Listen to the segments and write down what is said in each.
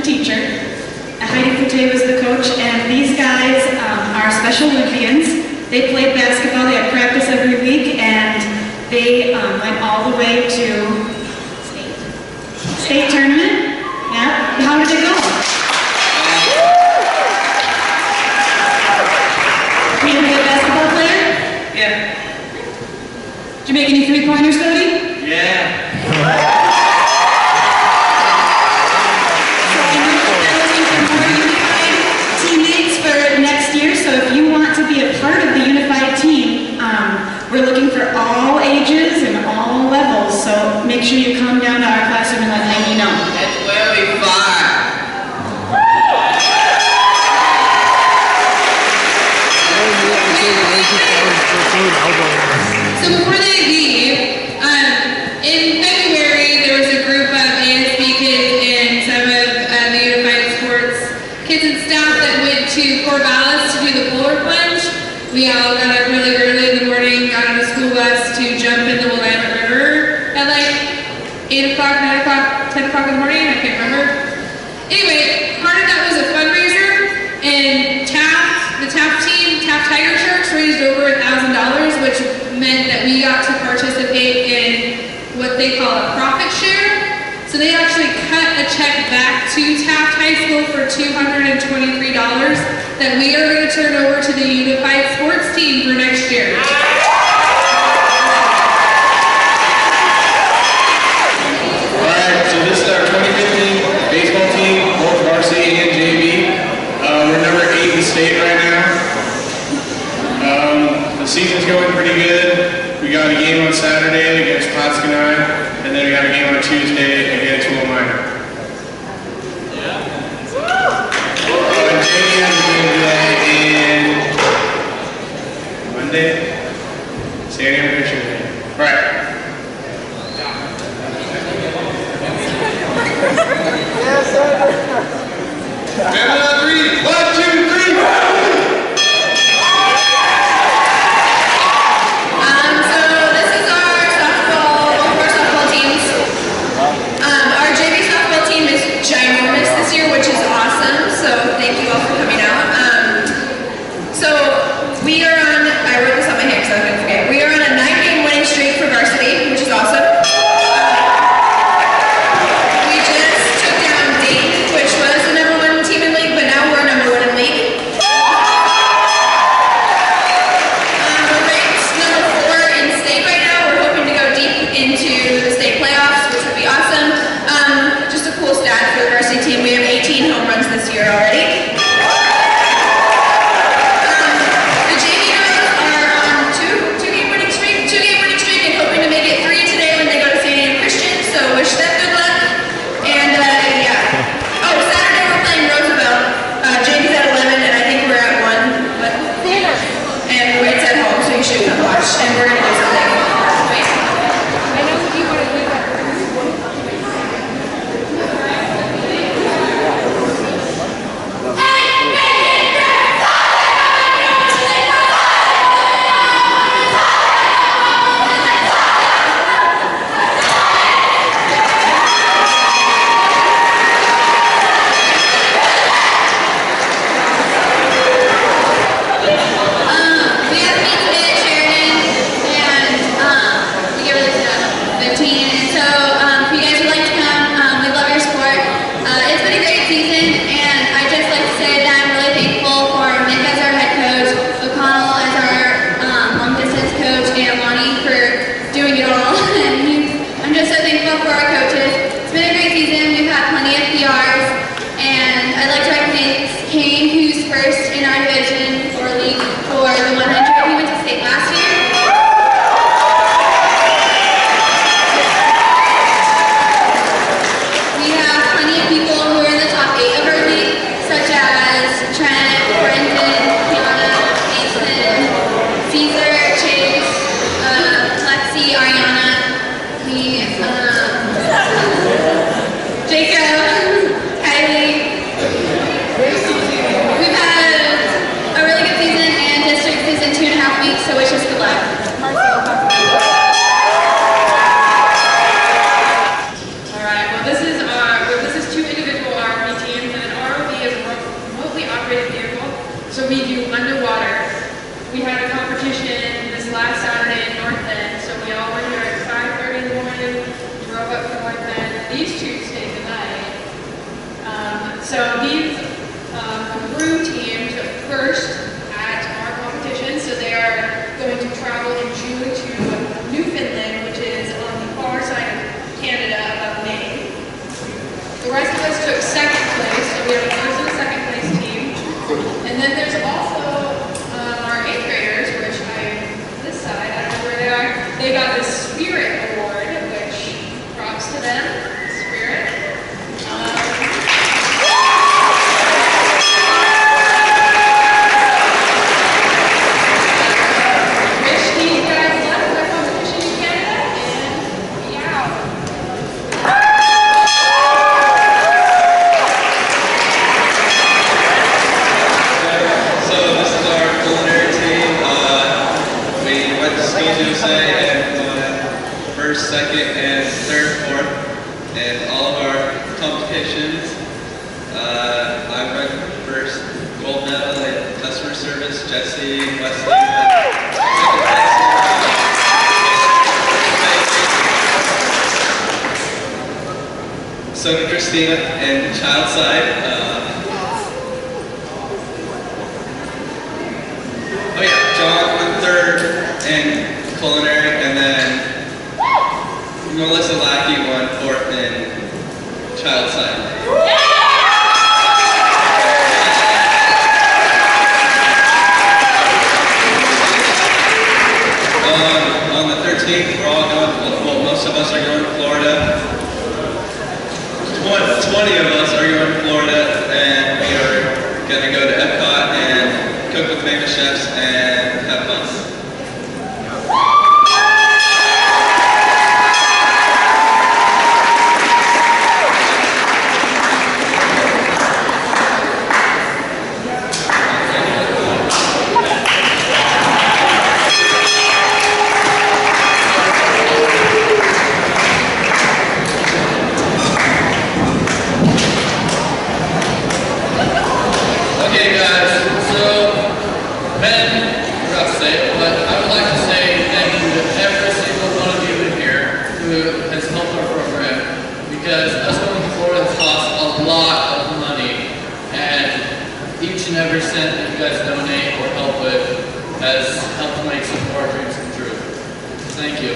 teacher. Heidi Coutte was the coach, and these guys are Special Olympians. They played basketball, they had practice every week, and they went all the way to state tournament. Yeah, how did it go? Were you a good basketball player? Yeah. Did you make any three-pointers, Cody? Yeah. So if you want to be a part of the unified team, we're looking for all ages and all levels, so make sure you come down to our classroom and let Heidi know. It's really fun. So before they leave, in February there was a group of ASB kids and some of the Unified Sports kids and staff that went to Corvallis to do the polar plunge. We all got up really early in the morning, got on a school bus to jump in the Willamette River at like 8 o'clock, 9 o'clock, 10 o'clock in the morning, I can't remember. Anyway, part of that was a fundraiser, and Taft, the Taft team, Taft Tiger Sharks, raised over $1,000, which meant that we got to participate in what they call a profit share. So they actually cut a check back to Taft High School for $223 that we are going to turn over to the Unified Sports team for next year. Alright, so this is our 2015 baseball team, both varsity and JV. We're number 8 in the state right now. The season's going pretty good. We got a game on Saturday against Potsdam, and then we got a game on Tuesday against Wilmine. And JV has a game today in Monday. Stadium picture. Right. Family on 3. 1, 2, 3. Which is awesome, so thank you all for coming out. So we are on, I wrote this on my hand because I was going to forget. We are on a 9-game winning streak for varsity, which is awesome. We just took down Dayton, which was the #1 team in league, but now we're #1 in league. We're ranked #4 in state right now. We're hoping to go deep into the state playoffs, which would be awesome. Just a cool stat for the varsity team. We have 18 home runs this year already. The JV girls are on two-game winning streak, and hoping to make it 3 today when they go to St. Anne Christian. So wish them good luck. And yeah. Oh, Saturday we're playing Roosevelt. JV's at 11, and I think we're at 1. But and it's at home, so you should come watch. And we're gonna do something. Wait. I know you want to do that. Season 2 So these Peru team took first at our competition, so they are going to travel in June to Newfoundland, which is on the far side of Canada, above Maine. The rest of us took second place, so we have a first and a second place team. And then there's also our 8th graders, which this side, I don't know where they are. They got the Spirit Award, which props to them, Spirit. Wish these guys luck in their competition in Canada, and be out. So this is our culinary team. We went to school Tuesday and won first, second, and third, fourth, and all of our competitions. I went first gold medal in customer service. Jesse, Wesley, so did Christina in child side. Oh yeah, John went third in culinary, and then Melissa Lackey won fourth in child side. On the 13th, we're all going, well, most of us are going to Florida. 20 of us are going to Florida, and we are going to go to Epcot and cook with famous chefs and have fun. Okay guys, so Ben forgot to say it, but I would like to say thank you to every single one of you in here who has helped our program, because us going to Florida has cost a lot of money, and each and every cent that you guys donate or help with has helped make some of our dreams come true. Thank you.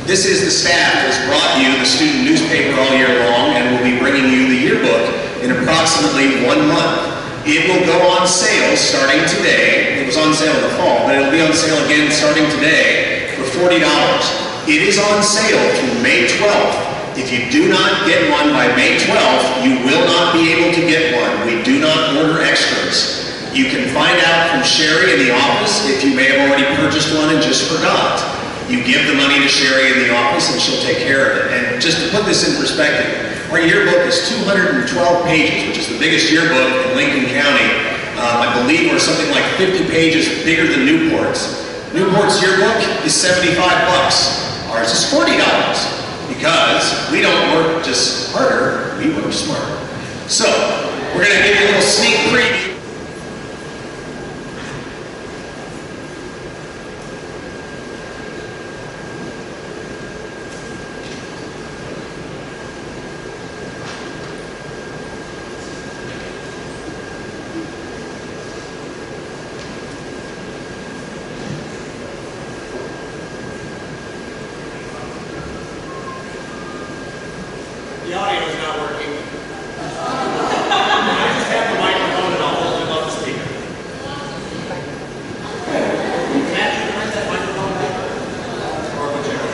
This is the staff that has brought you the student newspaper all year long and will be bringing you the yearbook in approximately 1 month. It will go on sale starting today. It was on sale in the fall, but it'll be on sale again starting today for $40. It is on sale through May 12th. If you do not get one by May 12th, you will not be able to get one. We do not order extras. You can find out from Sherry in the office if you may have already purchased one and just forgot. You give the money to Sherry in the office and she'll take care of it. And just to put this in perspective, our yearbook is 212 pages, which is the biggest yearbook in Lincoln County. I believe we're something like 50 pages bigger than Newport's. Newport's yearbook is $75. Ours is $40 because we don't work just harder, we work smarter. So, we're going to give you a little sneak preview. The audio is not working. I just have the microphone and I'll hold it above the speaker. Matt, you turn that microphone back? Or whichever.